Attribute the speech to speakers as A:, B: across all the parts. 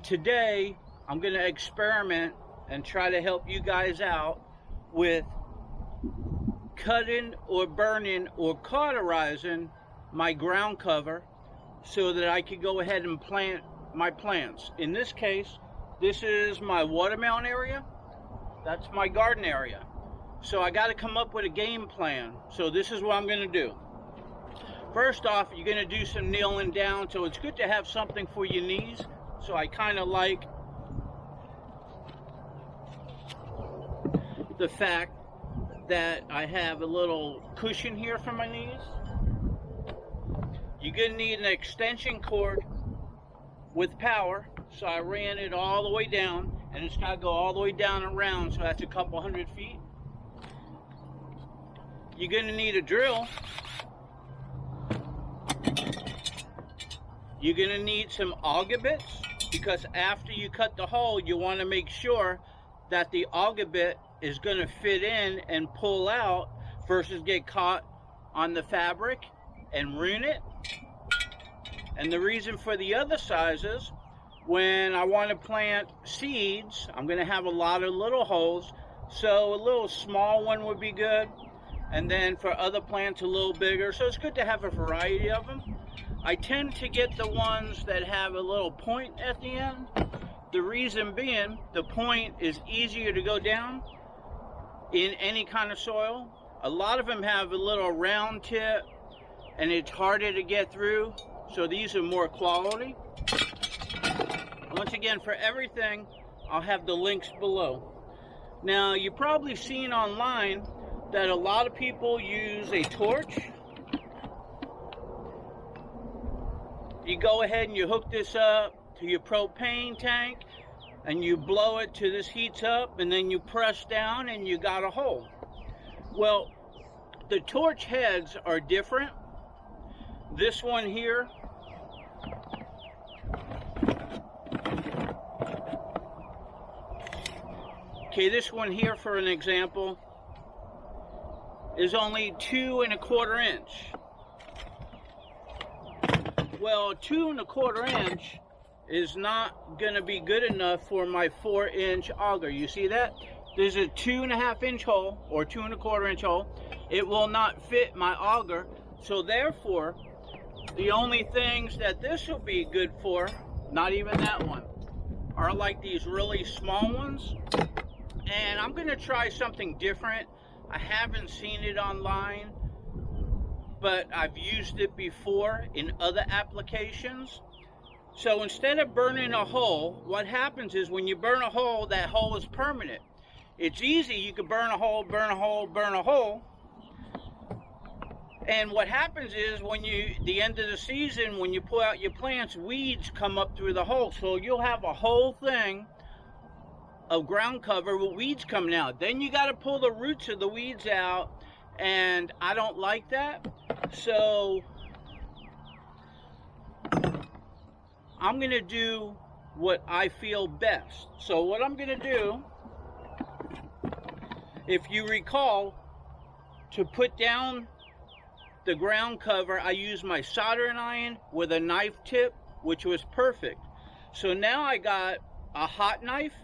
A: today I'm going to experiment and try to help you guys out with cutting or burning or cauterizing my ground cover so that I could go ahead and plant my plants. In this case, this is my watermelon area. That's my garden area. So I got to come up with a game plan. So this is what I'm going to do. First off, you're going to do some kneeling down. So it's good to have something for your knees. So I kind of like the fact that I have a little cushion here for my knees. You're going to need an extension cord with power. So I ran it all the way down, and it's got to go all the way down and around, so that's a couple hundred feet. You're going to need a drill. You're going to need some auger bits, because after you cut the hole, you want to make sure that the auger bit is going to fit in and pull out versus get caught on the fabric and ruin it. And the reason for the other sizes, when I want to plant seeds, I'm going to have a lot of little holes, so a little small one would be good, and then for other plants a little bigger. So it's good to have a variety of them. I tend to get the ones that have a little point at the end. The reason being, the point is easier to go down in any kind of soil. A lot of them have a little round tip and it's harder to get through, so these are more quality. Once again, for everything, I'll have the links below. Now, you've probably seen online that a lot of people use a torch. You go ahead and you hook this up to your propane tank and you blow it till this heats up, and then you press down and you got a hole. Well, the torch heads are different. This one here, okay, this one here, for an example, is only 2 1/4 inch. Well, 2 1/4 inch is not going to be good enough for my 4-inch auger. You see that? There's a 2 1/2 inch hole or 2 1/4 inch hole. It will not fit my auger. So therefore, the only things that this will be good for, not even that one, are like these really small ones. And I'm going to try something different. I haven't seen it online, but I've used it before in other applications. So instead of burning a hole, what happens is when you burn a hole, that hole is permanent. It's easy. You can burn a hole, burn a hole, burn a hole. And what happens is when the end of the season, when you pull out your plants, weeds come up through the hole. So you'll have a whole thing of ground cover with weeds coming out. Then you got to pull the roots of the weeds out, and I don't like that. So I'm going to do what I feel best. So what I'm going to do, if you recall, to put down the ground cover, I used my soldering iron with a knife tip, which was perfect. So now I got a hot knife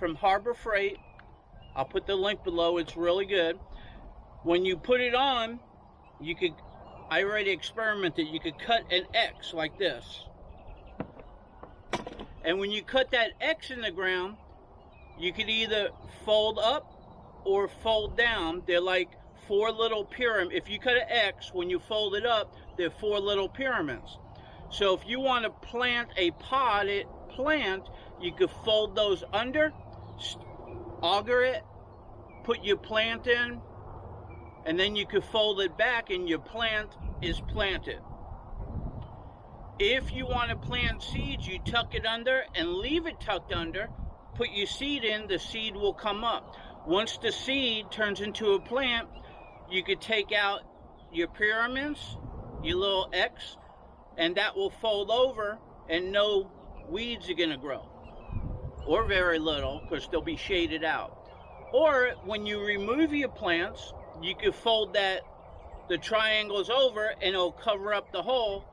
A: from Harbor Freight. I'll put the link below. It's really good. When you put it on, you could, I already experimented, you could cut an X like this. And when you cut that X in the ground, you could either fold up or fold down. They're like 4 little pyramids. If you cut an X, when you fold it up, they're 4 little pyramids. So if you want to plant a potted plant, you could fold those under, auger it, put your plant in, and then you could fold it back and your plant is planted. If you want to plant seeds, you tuck it under and leave it tucked under, put your seed in, the seed will come up. Once the seed turns into a plant, you could take out your pyramids, your little X, and that will fold over and no weeds are going to grow. Or very little, because they'll be shaded out. Or when you remove your plants, you could fold the triangles over and it'll cover up the hole,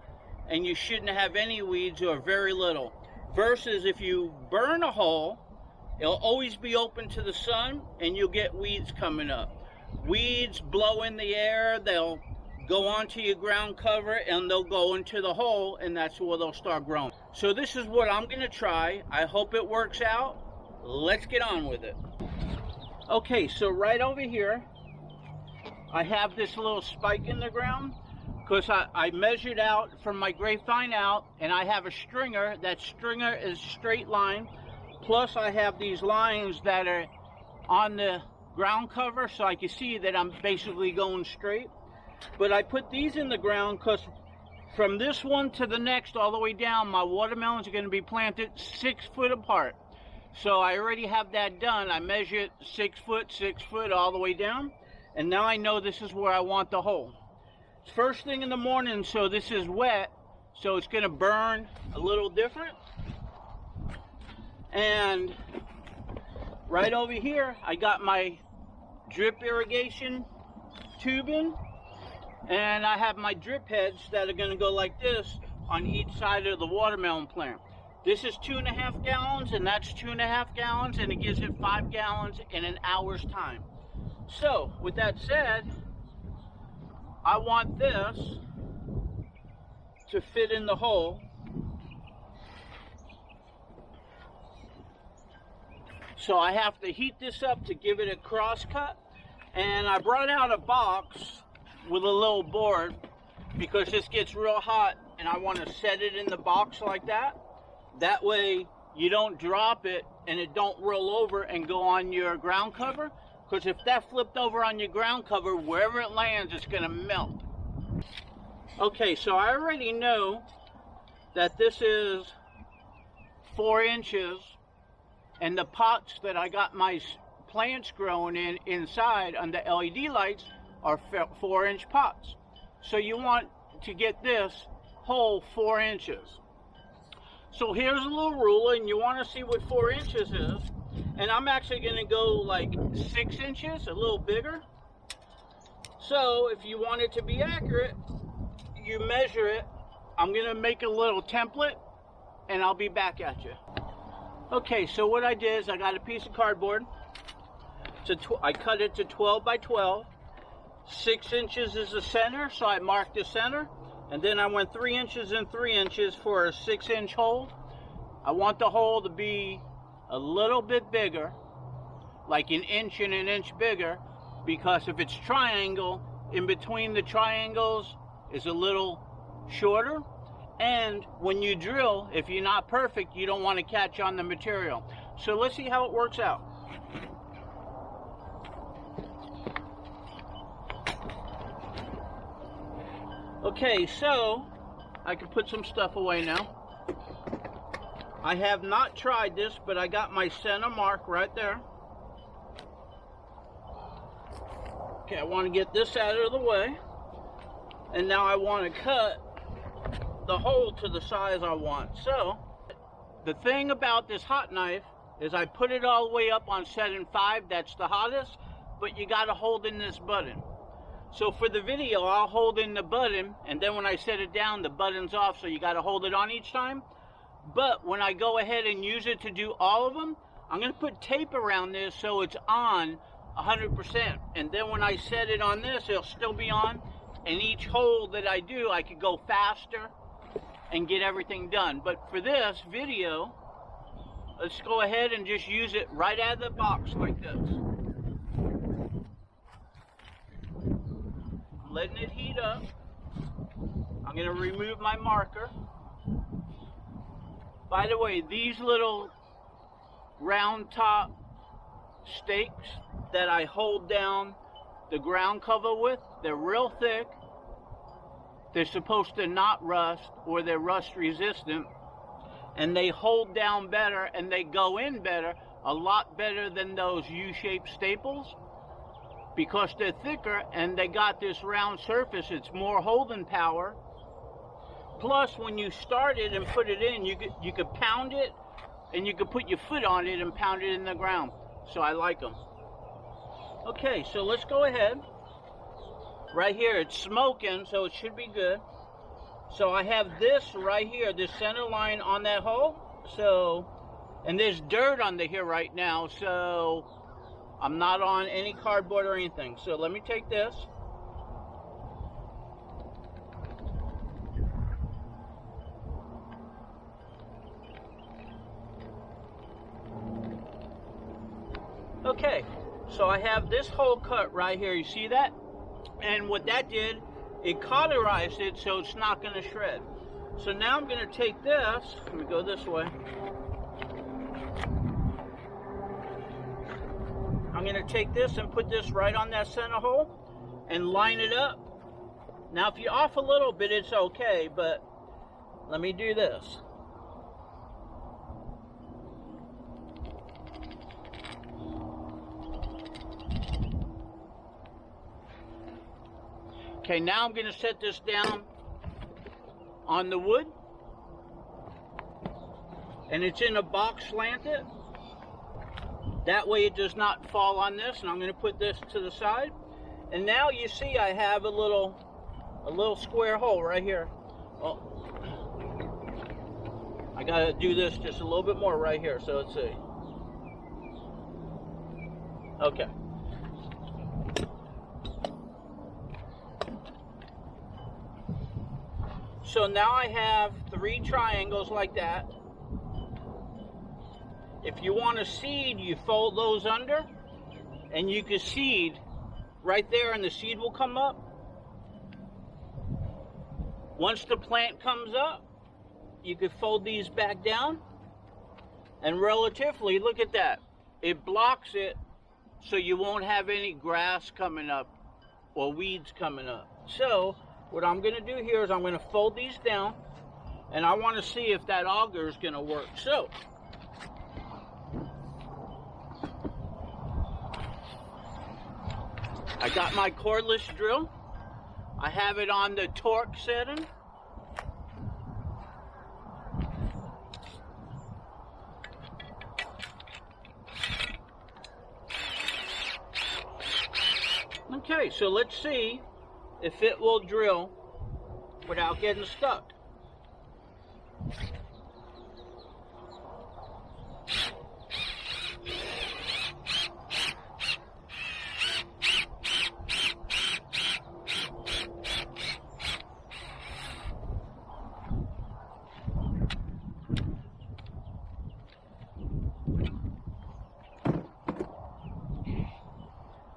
A: and you shouldn't have any weeds or very little. Versus if you burn a hole, it'll always be open to the sun and you'll get weeds coming up. Weeds blow in the air, they'll go onto your ground cover and they'll go into the hole, and that's where they'll start growing. So this is what I'm gonna try. I hope it works out. Let's get on with it. Okay, so right over here, I have this little spike in the ground because I measured out from my grapevine out, and I have a stringer. That stringer is straight line. Plus I have these lines that are on the ground cover so I can see that I'm basically going straight. But I put these in the ground because from this one to the next all the way down, my watermelons are going to be planted 6 foot apart. So I already have that done. I measured 6 foot all the way down, and now I know this is where I want the hole. It's first thing in the morning, so this is wet, so it's going to burn a little different. And right over here I got my drip irrigation tubing, and I have my drip heads that are going to go like this on each side of the watermelon plant. This is 2.5 gallons, and that's 2.5 gallons, and it gives it 5 gallons in an hour's time. So with that said, I want this to fit in the hole. So I have to heat this up to give it a cross cut, and I brought out a box with a little board because this gets real hot and I want to set it in the box like that. That way you don't drop it and it don't roll over and go on your ground cover, because if that flipped over on your ground cover, wherever it lands, it's going to melt. Okay, so I already know that this is 4 inches, and the pots that I got my plants growing in inside under LED lights are 4-inch pots. So you want to get this hole 4 inches. So here's a little ruler, and you want to see what 4 inches is. And I'm actually going to go like 6 inches, a little bigger. So if you want it to be accurate, you measure it. I'm going to make a little template, and I'll be back at you. Okay, so what I did is I got a piece of cardboard. I cut it to 12 by 12. 6 inches is the center, so I marked the center. And then I went 3 inches and 3 inches for a 6-inch hole. I want the hole to be a little bit bigger, like an inch and an inch bigger, because if it's triangle, in between the triangles is a little shorter. And when you drill, if you're not perfect, you don't want to catch on the material. So let's see how it works out. Okay, so I can put some stuff away now. I have not tried this, but I got my center mark right there. Okay, I want to get this out of the way. And now I want to cut the hole to the size I want. So the thing about this hot knife is I put it all the way up on setting 5, that's the hottest, but you got to hold in this button. So for the video, I'll hold in the button, and then when I set it down, the button's off, so you got to hold it on each time. But when I go ahead and use it to do all of them, I'm going to put tape around this so it's on 100%. And then when I set it on this, it'll still be on, and each hole that I do, I could go faster and get everything done. But for this video, let's go ahead and just use it right out of the box like this. Letting it heat up. I'm going to remove my marker. By the way, these little round top stakes that I hold down the ground cover with, they're real thick. They're supposed to not rust, or they're rust resistant, and they hold down better and they go in better, a lot better than those U-shaped staples, because they're thicker and they got this round surface. It's more holding power. Plus, when you start it and put it in, you could pound it, and you could put your foot on it and pound it in the ground. So I like them. Okay, so let's go ahead. Right here, it's smoking, so it should be good. So I have this right here, this center line on that hole. So, and there's dirt under here right now, so I'm not on any cardboard or anything. So let me take this. Okay, so I have this hole cut right here. You see that? And what that did, it cauterized it so it's not going to shred. So now I'm going to take this. Let me go this way. I'm going to take this and put this right on that center hole and line it up. Now, if you're off a little bit, it's okay, but let me do this. Okay, now I'm going to set this down on the wood, and it's in a box slanted. That way it does not fall on this, and I'm going to put this to the side. And now you see I have a little square hole right here. Oh, I got to do this just a little bit more right here, so let's see. Okay. So now I have 3 triangles like that. If you want to seed, you fold those under, and you can seed right there, and the seed will come up. Once the plant comes up, you can fold these back down, and relatively, look at that. It blocks it so you won't have any grass coming up or weeds coming up. So what I'm going to do here is I'm going to fold these down, and I want to see if that auger is going to work. So I got my cordless drill. I have it on the torque setting. Okay, so let's see if it will drill without getting stuck.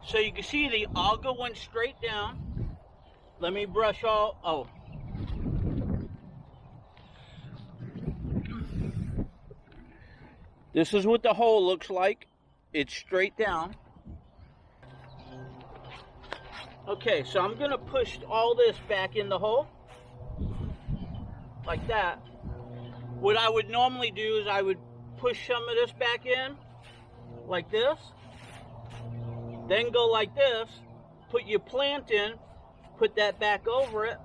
A: So you can see the auger went straight down. Let me brush all, oh. This is what the hole looks like. It's straight down. Okay, so I'm gonna push all this back in the hole, like that. What I would normally do is I would push some of this back in, like this. Then go like this, put your plant in, put that back over it.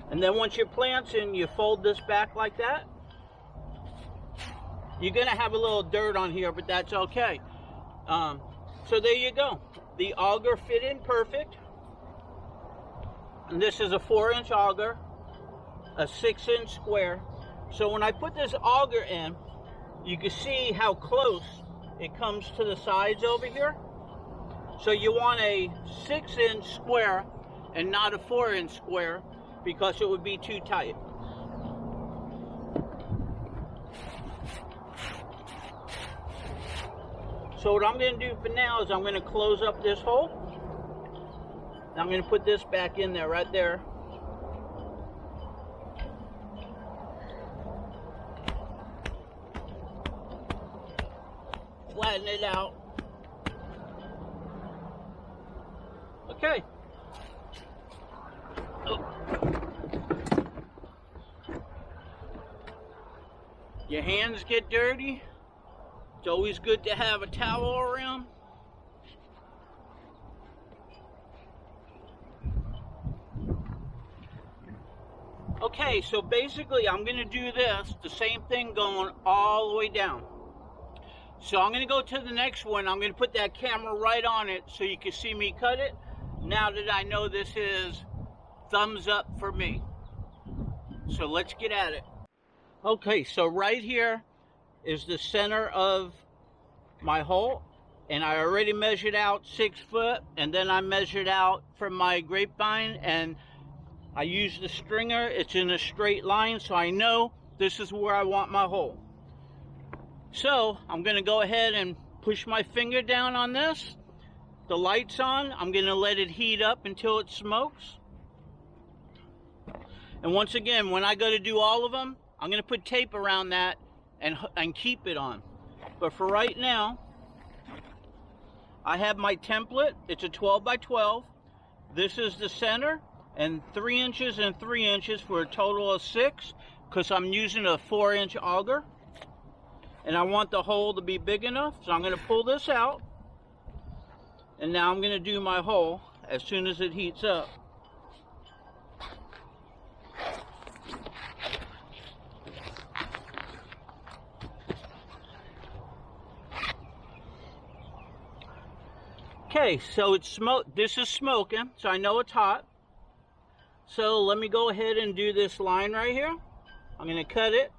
A: And then once your plant's in, you fold this back like that. You're gonna have a little dirt on here, but that's okay. So there you go. The auger fit in perfect. And this is a 4-inch auger, a 6-inch square. So when I put this auger in, you can see how close it comes to the sides over here. So you want a 6-inch square and not a 4-inch square, because it would be too tight. So what I'm going to do for now is I'm going to close up this hole. And I'm going to put this back in there, right there. Flatten it out. Okay. Oh. Your hands get dirty. It's always good to have a towel around. Okay, so basically I'm going to do this, the same thing going all the way down. So I'm going to go to the next one. I'm going to put that camera right on it so you can see me cut it. Now that I know this is thumbs up for me. So let's get at it. Okay, so right here is the center of my hole, and I already measured out 6 foot, and then I measured out from my grapevine, and I used the stringer. It's in a straight line, so I know this is where I want my hole. So I'm going to go ahead and push my finger down on this. The light's on. I'm going to let it heat up until it smokes. And once again, when I go to do all of them, I'm going to put tape around that and keep it on. But for right now, I have my template. It's a 12 by 12. This is the center, and 3 inches and 3 inches for a total of 6, because I'm using a 4-inch auger. And I want the hole to be big enough, so I'm going to pull this out. And now I'm going to do my hole as soon as it heats up. Okay, so this is smoking, so I know it's hot. So let me go ahead and do this line right here. I'm going to cut it.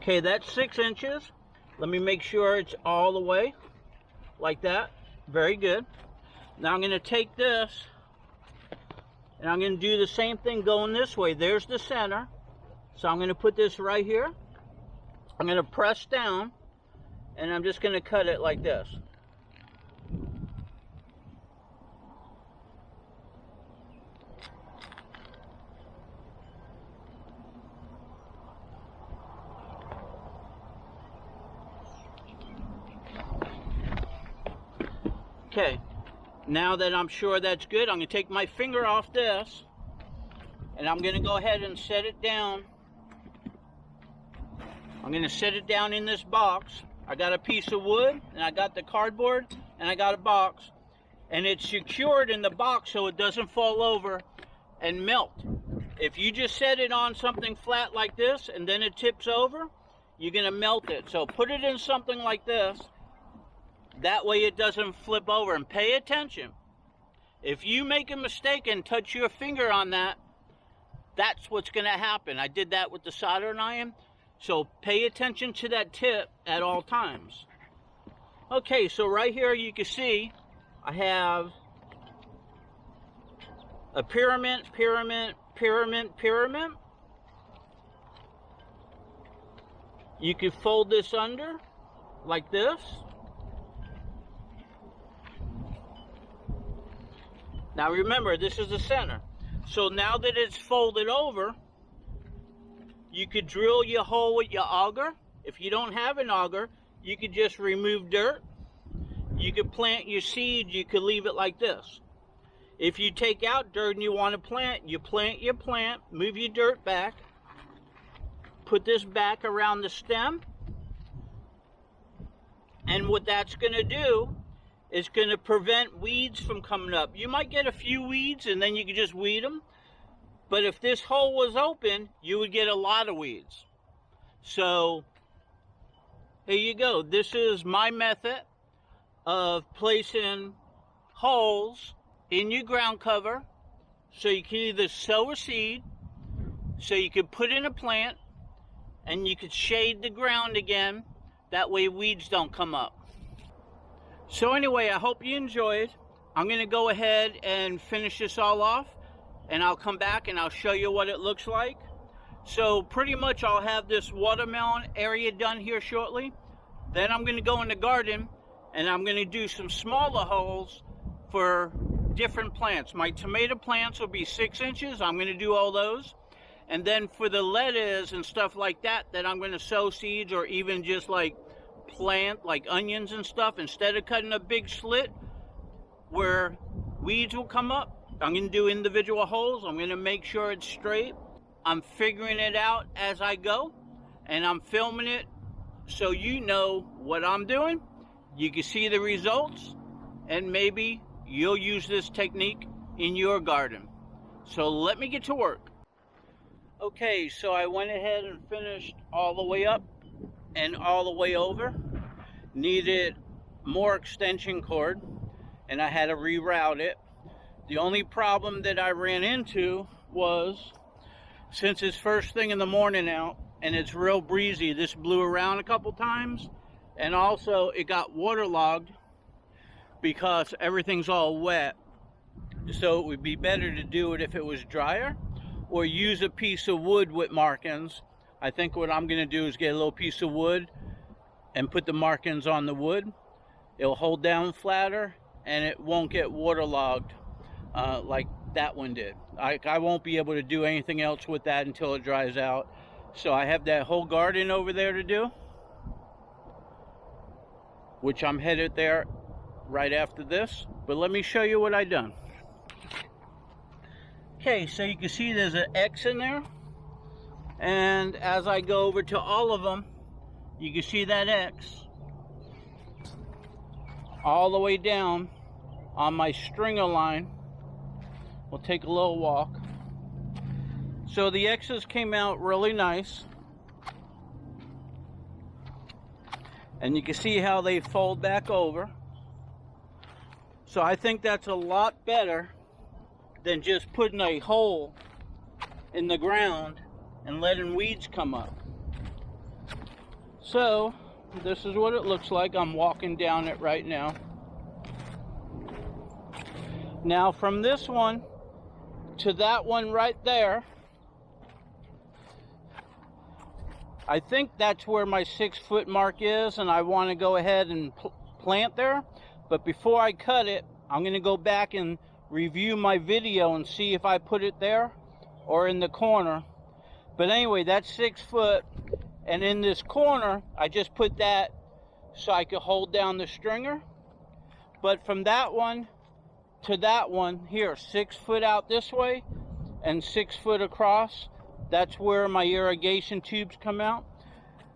A: Okay, that's 6 inches. Let me make sure it's all the way like that. Very good. Now I'm going to take this and I'm going to do the same thing going this way. There's the center. So I'm going to put this right here. I'm going to press down and I'm just going to cut it like this. Okay, now that I'm sure that's good, I'm going to take my finger off this and I'm going to go ahead and set it down. I'm going to set it down in this box. I got a piece of wood and I got the cardboard and I got a box, and it's secured in the box so it doesn't fall over and melt. If you just set it on something flat like this and then it tips over, you're going to melt it. So put it in something like this. That way it doesn't flip over. And pay attention. If you make a mistake and touch your finger on that, that's what's going to happen. I did that with the soldering iron. So pay attention to that tip at all times. Okay, so right here you can see I have a pyramid, pyramid, pyramid, pyramid. You can fold this under like this. Now remember, this is the center. So now that it's folded over, you could drill your hole with your auger. If you don't have an auger, you could just remove dirt. You could plant your seed, you could leave it like this. If you take out dirt and you want to plant, you plant your plant, move your dirt back, put this back around the stem, and what that's going to do, it's going to prevent weeds from coming up. You might get a few weeds and then you can just weed them. But if this hole was open, you would get a lot of weeds. So, here you go. This is my method of placing holes in your ground cover. So you can either sow a seed, so you could put in a plant, and you could shade the ground again. That way weeds don't come up. So anyway, I hope you enjoyed. I'm going to go ahead and finish this all off, and I'll come back and I'll show you what it looks like. So pretty much I'll have this watermelon area done here shortly. Then I'm going to go in the garden and I'm going to do some smaller holes for different plants. My tomato plants will be 6 inches. I'm going to do all those. And then for the lettuce and stuff like that, I'm going to sow seeds, or even just like plant like onions and stuff. Instead of cutting a big slit where weeds will come up, I'm going to do individual holes. I'm going to make sure it's straight. I'm figuring it out as I go, and I'm filming it so you know what I'm doing. You can see the results, and maybe you'll use this technique in your garden. So let me get to work. Okay, so I went ahead and finished all the way up and all the way over. needed more extension cord, and I had to reroute it. The only problem that I ran into was, since it's first thing in the morning out and it's real breezy, this blew around a couple times, and also it got waterlogged because everything's all wet. So it would be better to do it if it was drier, or use a piece of wood with markings. I think what I'm going to do is get a little piece of wood and put the markings on the wood. It'll hold down flatter and it won't get waterlogged like that one did. I won't be able to do anything else with that until it dries out. So I have that whole garden over there to do, which I'm headed there right after this. But let me show you what I done. Okay, so you can see there's an X in there, and as I go over to all of them, you can see that X all the way down on my stringer line. We'll take a little walk. So the X's came out really nice, and you can see how they fold back over. So I think that's a lot better than just putting a hole in the ground and letting weeds come up. So this is what it looks like. I'm walking down it right now. Now from this one to that one right there, I think that's where my 6-foot mark is, and I want to go ahead and plant there. But before I cut it, I'm going to go back and review my video and see if I put it there or in the corner. But anyway, that's 6 foot, and in this corner I just put that so I could hold down the stringer. But from that one to that one here, 6 foot out this way and 6 foot across, that's where my irrigation tubes come out.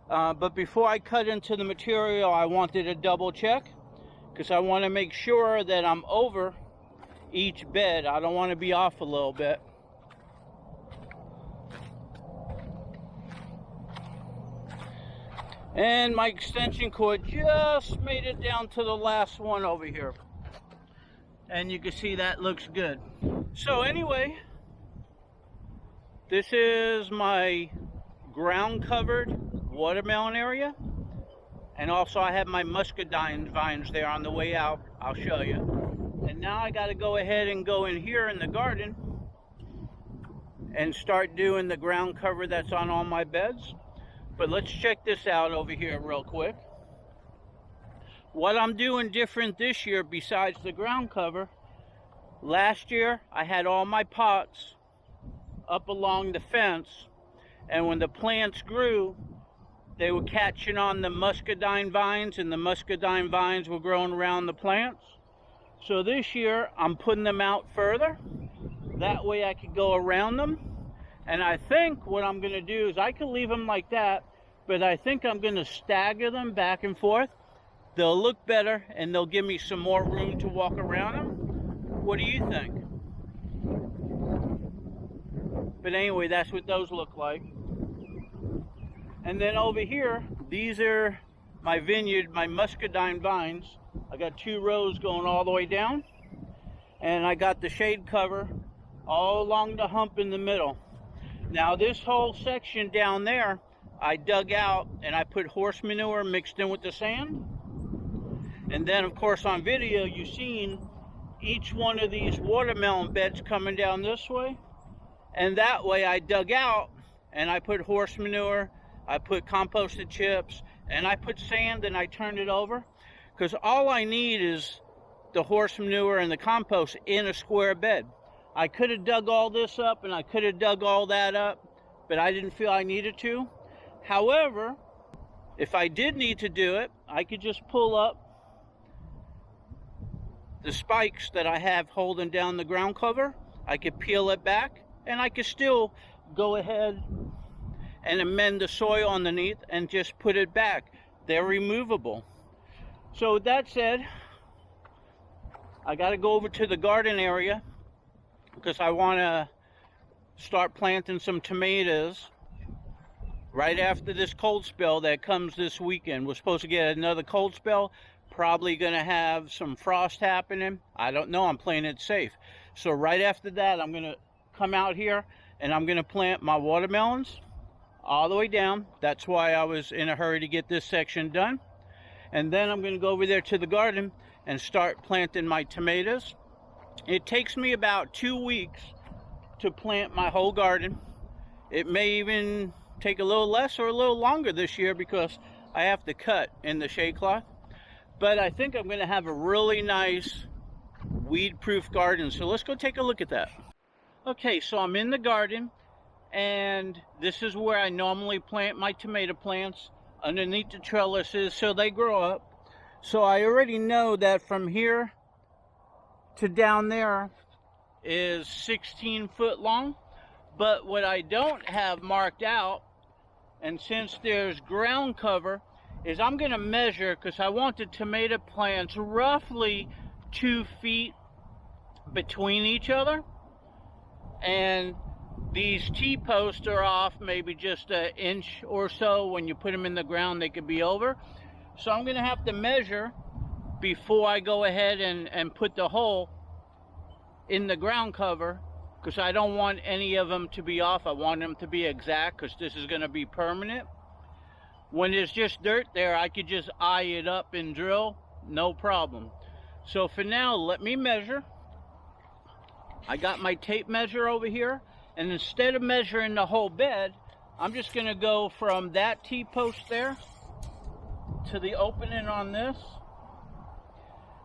A: But before I cut into the material, I wanted to double check, because I want to make sure that I'm over each bed. I don't want to be off a little bit. And my extension cord just made it down to the last one over here, and you can see that looks good. So anyway, this is my ground covered watermelon area, and also I have my muscadine vines there on the way out. I'll show you. And now I got to go ahead and go in here in the garden and start doing the ground cover that's on all my beds. But let's check this out over here real quick. What I'm doing different this year besides the ground cover, last year I had all my pots up along the fence, and when the plants grew, they were catching on the muscadine vines, and the muscadine vines were growing around the plants. So this year I'm putting them out further. That way I could go around them. And I think what I'm going to do is I could leave them like that, but I think I'm going to stagger them back and forth. They'll look better, and they'll give me some more room to walk around them. What do you think? But anyway, that's what those look like. And then over here, these are my vineyard, my muscadine vines. I got 2 rows going all the way down, and I got the shade cover all along the hump in the middle. Now this whole section down there I dug out, and I put horse manure mixed in with the sand. And then of course on video you've seen each one of these watermelon beds coming down this way, and that way I dug out and I put horse manure, I put composted chips, and I put sand, and I turned it over. Because all I need is the horse manure and the compost in a square bed. I could have dug all this up, and I could have dug all that up, but I didn't feel I needed to. However, if I did need to do it, I could just pull up the spikes that I have holding down the ground cover. I could peel it back, and I could still go ahead and amend the soil underneath and just put it back. They're removable. So with that said, I got to go over to the garden area because I want to start planting some tomatoes right after this cold spell that comes this weekend. We're supposed to get another cold spell. Probably going to have some frost happening. I don't know. I'm playing it safe. So right after that, I'm going to come out here and I'm going to plant my watermelons all the way down. That's why I was in a hurry to get this section done. And then I'm going to go over there to the garden and start planting my tomatoes. It takes me about 2 weeks to plant my whole garden. It may even take a little less or a little longer this year because I have to cut in the shade cloth. But I think I'm going to have a really nice weed-proof garden. So let's go take a look at that. Okay, so I'm in the garden, and this is where I normally plant my tomato plants, underneath the trellises so they grow up. So I already know that from here to down there is 16 foot long. But what I don't have marked out, and since there's ground cover, is I'm going to measure, because I want the tomato plants roughly 2 feet between each other. And these T-posts are off maybe just an inch or so. When you put them in the ground, they could be over. So I'm going to have to measure before I go ahead and put the hole in the ground cover, because I don't want any of them to be off. I want them to be exact, because this is going to be permanent. When there's just dirt there, I could just eye it up and drill, no problem. So for now, let me measure. I got my tape measure over here, and instead of measuring the whole bed, I'm just going to go from that T-post there to the opening on this.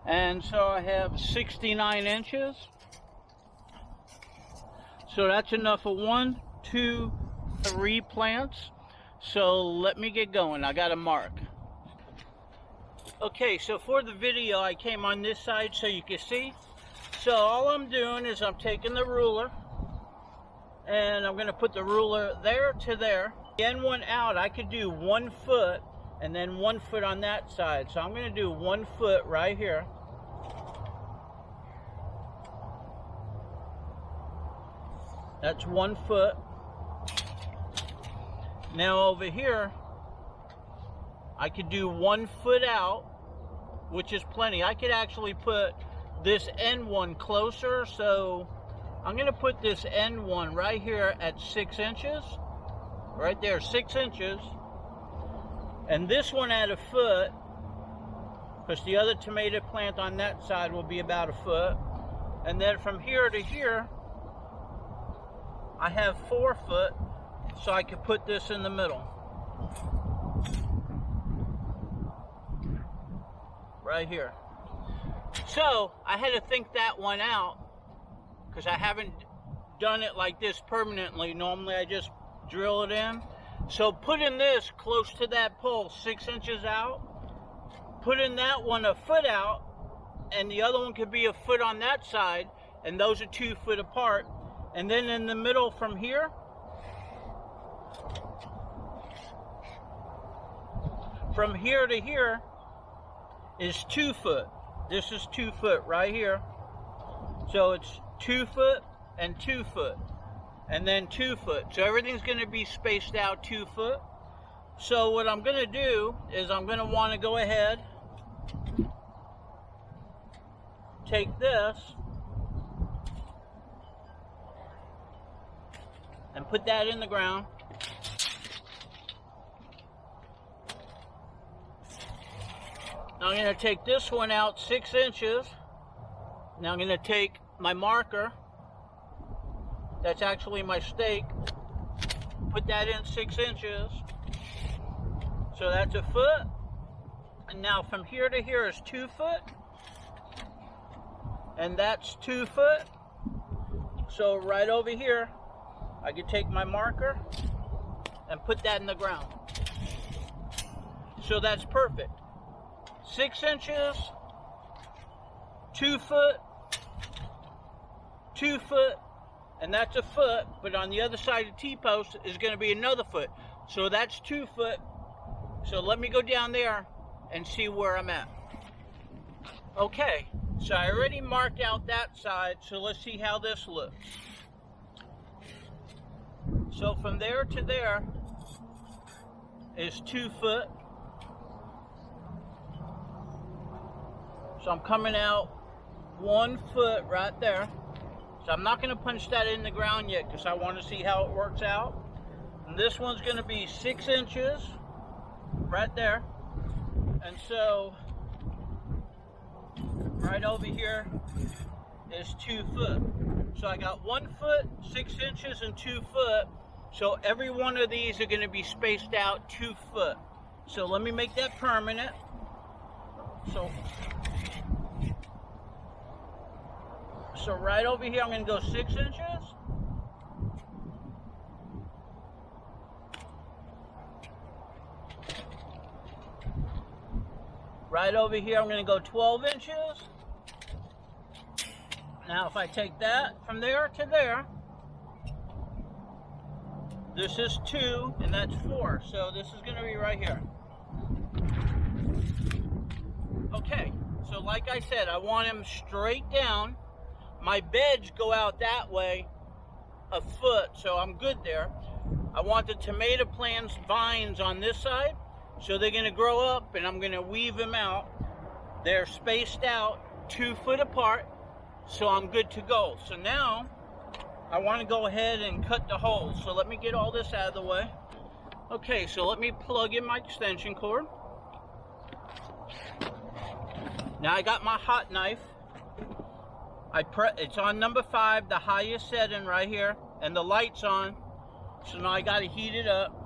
A: And so I have 69 inches. So that's enough for 1, 2, 3 plants. So let me get going. I got a mark. Okay, so for the video, I came on this side so you can see. So all I'm doing is I'm taking the ruler, and I'm going to put the ruler there to there. The end one out, I could do 1 foot and then 1 foot on that side. So I'm going to do 1 foot right here. That's 1 foot. Now over here, I could do 1 foot out, which is plenty. I could actually put this end one closer, so I'm going to put this end one right here at 6 inches. Right there, 6 inches. And this one at 1 foot, because the other tomato plant on that side will be about 1 foot. And then from here to here, I have 4 foot, so I could put this in the middle. Right here. So I had to think that one out, because I haven't done it like this permanently. Normally I just drill it in. So putting this close to that pole, 6 inches out, putting that one 1 foot out, and the other one could be 1 foot on that side, and those are 2 foot apart. And then in the middle from here, from here to here is 2 foot. This is 2 foot right here. So it's 2 foot and 2 foot. And then 2 foot. So everything's going to be spaced out 2 foot. So what I'm going to do is I'm going to want to go ahead, take this, and put that in the ground. Now I'm going to take this one out 6 inches. Now I'm going to take my marker, that's actually my stake, put that in 6 inches. So that's 1 foot. And now from here to here is 2 foot. And that's 2 foot. So right over here, I could take my marker and put that in the ground. So that's perfect. 6 inches, 2 foot, 2 foot, and that's 1 foot, but on the other side of the T-post is going to be another foot. So that's 2 foot. So let me go down there and see where I'm at. Okay, so I already marked out that side, so let's see how this looks. So from there to there, is 2 foot. So I'm coming out 1 foot right there. So I'm not going to punch that in the ground yet because I want to see how it works out. And this one's going to be 6 inches right there. And so right over here is 2 foot. So I got 1 foot, 6 inches, and 2 foot. So every one of these are going to be spaced out 2 foot. So let me make that permanent. So right over here, I'm going to go 6 inches. Right over here, I'm going to go 12 inches. Now, if I take that from there to there, this is 2, and that's 4. So this is going to be right here. Okay, so like I said, I want them straight down. My beds go out that way 1 foot, so I'm good there. I want the tomato plants vines on this side, so they're going to grow up, and I'm going to weave them out. They're spaced out 2 foot apart, so I'm good to go. So now I want to go ahead and cut the holes. So let me get all this out of the way. Okay, so let me plug in my extension cord. Now I got my hot knife. It's on number 5, the highest setting right here, and the light's on. So now I got to heat it up.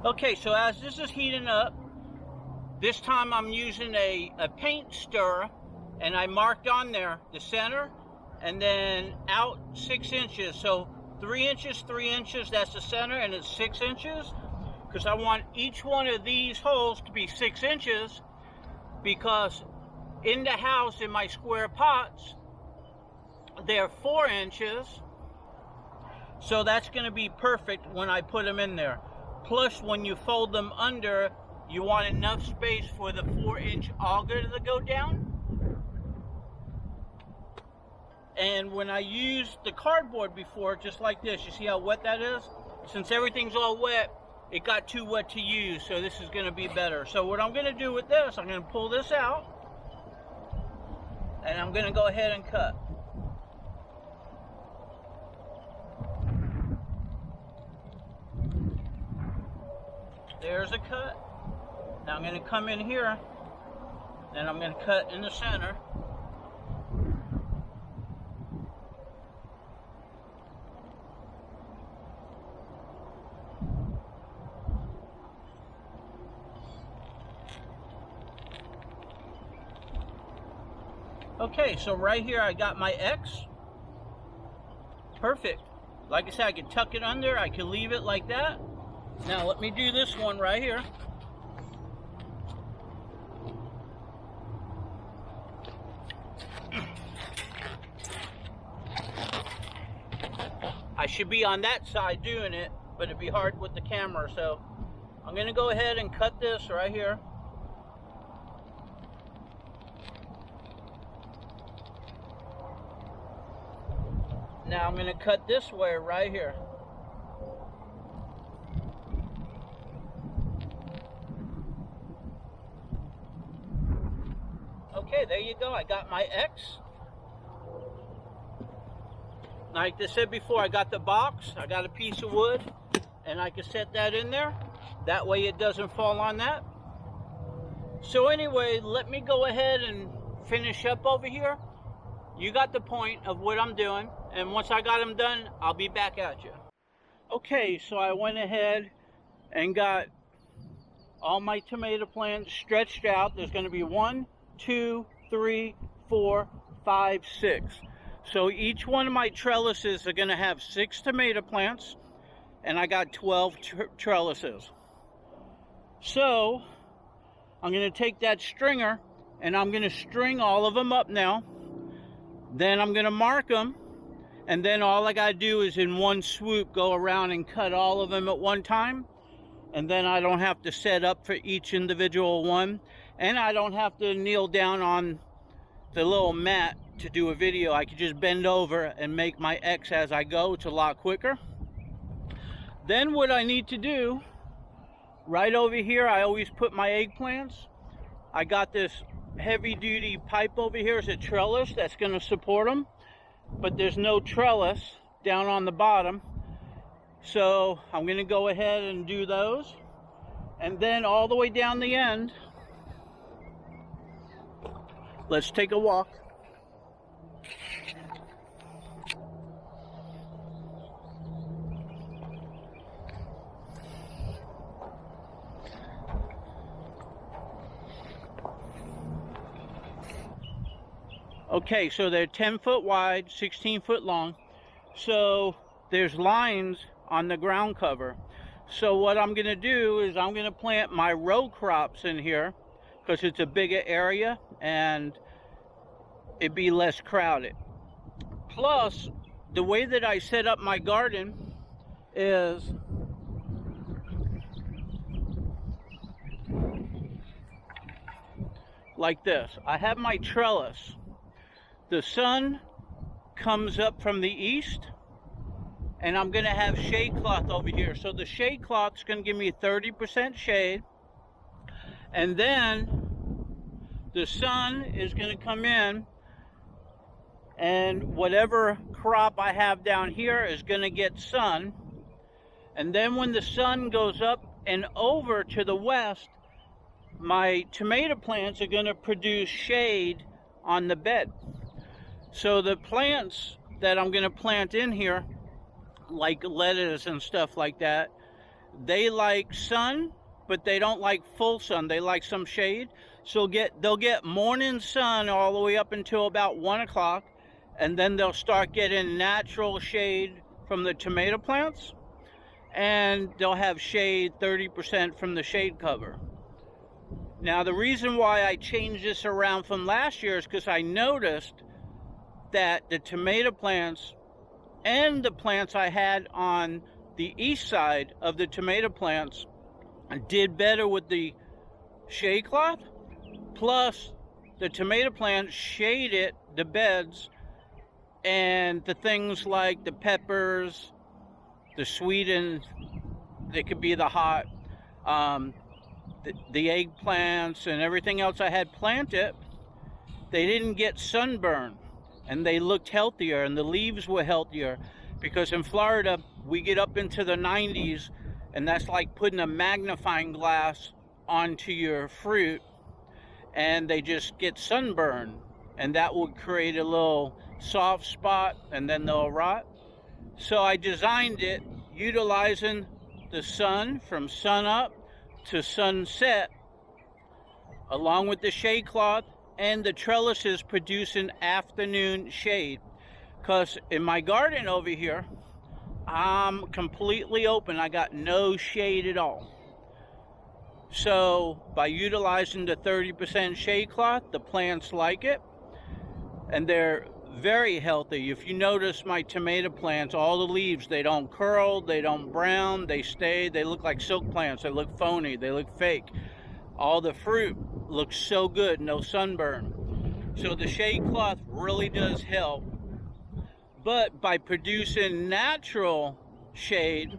A: Okay, so as this is heating up, this time I'm using a paint stirrer, and I marked on there the center, and then out 6 inches. So 3 inches, 3 inches, that's the center, and it's 6 inches. Because I want each one of these holes to be 6 inches, because in the house, in my square pots, they're 4 inches. So that's going to be perfect when I put them in there. Plus, when you fold them under, you want enough space for the 4-inch auger to go down. And when I used the cardboard before, just like this, you see how wet that is? Since everything's all wet, it got too wet to use, so this is going to be better. So what I'm going to do with this, I'm going to pull this out, and I'm going to go ahead and cut. There's a cut. Now I'm going to come in here, and I'm going to cut in the center. Okay, so right here I got my X. Perfect. Like I said, I can tuck it under, I can leave it like that. Now let me do this one right here. I should be on that side doing it, but it'd be hard with the camera, so I'm going to go ahead and cut this right here. Now I'm going to cut this way right here. Okay, there you go. I got my X. Like I said before, I got the box. I got a piece of wood, and I can set that in there. That way it doesn't fall on that. So anyway, let me go ahead and finish up over here. You got the point of what I'm doing, and once I got them done, I'll be back at you. Okay, so I went ahead and got all my tomato plants stretched out. There's going to be 1, 2, 3, 4, 5, 6. So each one of my trellises are going to have 6 tomato plants, and I got 12 trellises. So I'm going to take that stringer, and I'm going to string all of them up now. Then I'm going to mark them, and then all I got to do is in one swoop go around and cut all of them at one time, and then I don't have to set up for each individual one, and I don't have to kneel down on the little mat to do a video. I could just bend over and make my X as I go. It's a lot quicker. Then what I need to do, right over here, I always put my eggplants. I got this heavy duty pipe over here. It's a trellis that's going to support them, but there's no trellis down on the bottom. So I'm going to go ahead and do those. And then all the way down the end, let's take a walk. Okay, so they're 10 foot wide, 16 foot long. So there's lines on the ground cover. So what I'm going to do is I'm going to plant my row crops in here because it's a bigger area and it'd be less crowded. Plus, the way that I set up my garden is like this. I have my trellis. The sun comes up from the east, and I'm going to have shade cloth over here. So the shade cloth is going to give me 30% shade, and then the sun is going to come in, and whatever crop I have down here is going to get sun. And then when the sun goes up and over to the west, my tomato plants are going to produce shade on the bed. So the plants that I'm going to plant in here, like lettuce and stuff like that, they like sun, but they don't like full sun. They like some shade. So they'll get morning sun all the way up until about 1 o'clock, and then they'll start getting natural shade from the tomato plants, and they'll have shade 30% from the shade cover. Now, the reason why I changed this around from last year is because I noticed that the tomato plants and the plants I had on the east side of the tomato plants did better with the shade cloth. Plus, the tomato plants shaded the beds, and the things like the peppers, the sweet, and they could be the hot, the eggplants and everything else I had planted, they didn't get sunburn. And they looked healthier, and the leaves were healthier, because in Florida we get up into the 90s, and that's like putting a magnifying glass onto your fruit, and they just get sunburned, and that would create a little soft spot, and then they'll rot. So I designed it utilizing the sun from sun up to sunset, along with the shade cloth, and the trellises producing afternoon shade. Because in my garden over here, I'm completely open. I got no shade at all. So by utilizing the 30% shade cloth, the plants like it, and they're very healthy. If you notice my tomato plants, all the leaves, they don't curl, they don't brown, they stay, they look like silk plants, they look phony, they look fake. All the fruit looks so good, no sunburn. So the shade cloth really does help. But by producing natural shade,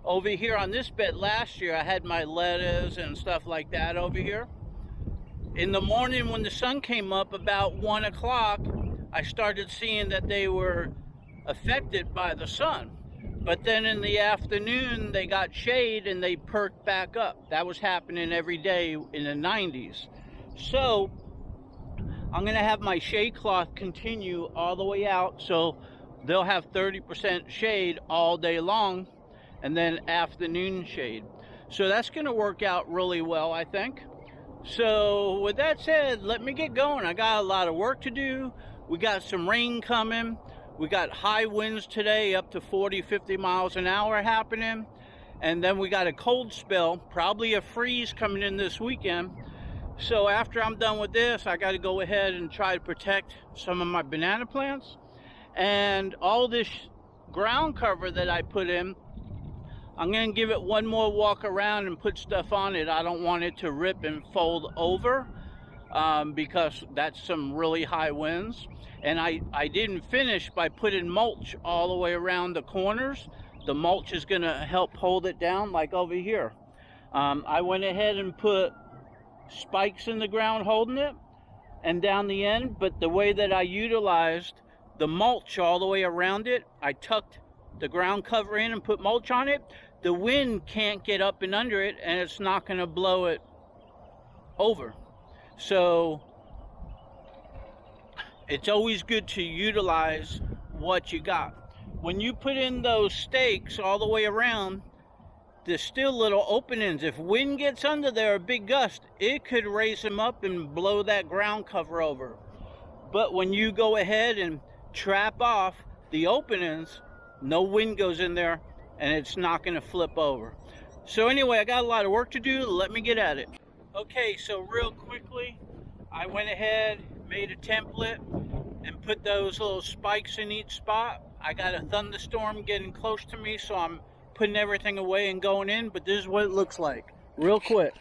A: over here on this bed last year, I had my lettuce and stuff like that over here. In the morning when the sun came up about 1 o'clock, I started seeing that they were affected by the sun. But then in the afternoon, they got shade and they perked back up. That was happening every day in the 90s. So I'm going to have my shade cloth continue all the way out, so they'll have 30% shade all day long, and then afternoon shade. So that's going to work out really well, I think. So with that said, let me get going. I got a lot of work to do. We got some rain coming. We got high winds today, up to 40, 50 miles an hour happening. And then we got a cold spell, probably a freeze coming in this weekend. So after I'm done with this, I got to go ahead and try to protect some of my banana plants. And all this ground cover that I put in, I'm going to give it one more walk around and put stuff on it. I don't want it to rip and fold over. because that's some really high winds. And I didn't finish by putting mulch all the way around the corners. The mulch is going to help hold it down, like over here. I went ahead and put spikes in the ground holding it and down the end, but the way that I utilized the mulch all the way around it, I tucked the ground cover in and put mulch on it. The wind can't get up and under it, and it's not going to blow it over. So it's always good to utilize what you got. When you put in those stakes all the way around, there's still little openings. If wind gets under there, a big gust, it could raise them up and blow that ground cover over. But when you go ahead and trap off the openings, no wind goes in there and it's not going to flip over. So anyway, I got a lot of work to do. Let me get at it. Okay, so real quickly, I went ahead, made a template, and put those little spikes in each spot. I got a thunderstorm getting close to me, so I'm putting everything away and going in, but this is what it looks like real quick.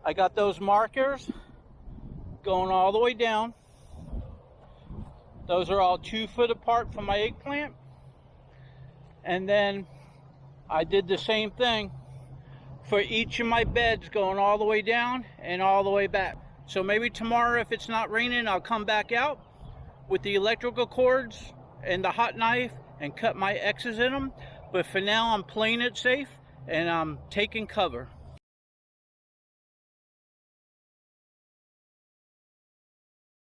A: I got those markers going all the way down. Those are all 2 foot apart from my eggplant. And then I did the same thing for each of my beds, going all the way down and all the way back. So maybe tomorrow, if it's not raining, I'll come back out with the electrical cords and the hot knife and cut my X's in them. But for now, I'm playing it safe and I'm taking cover.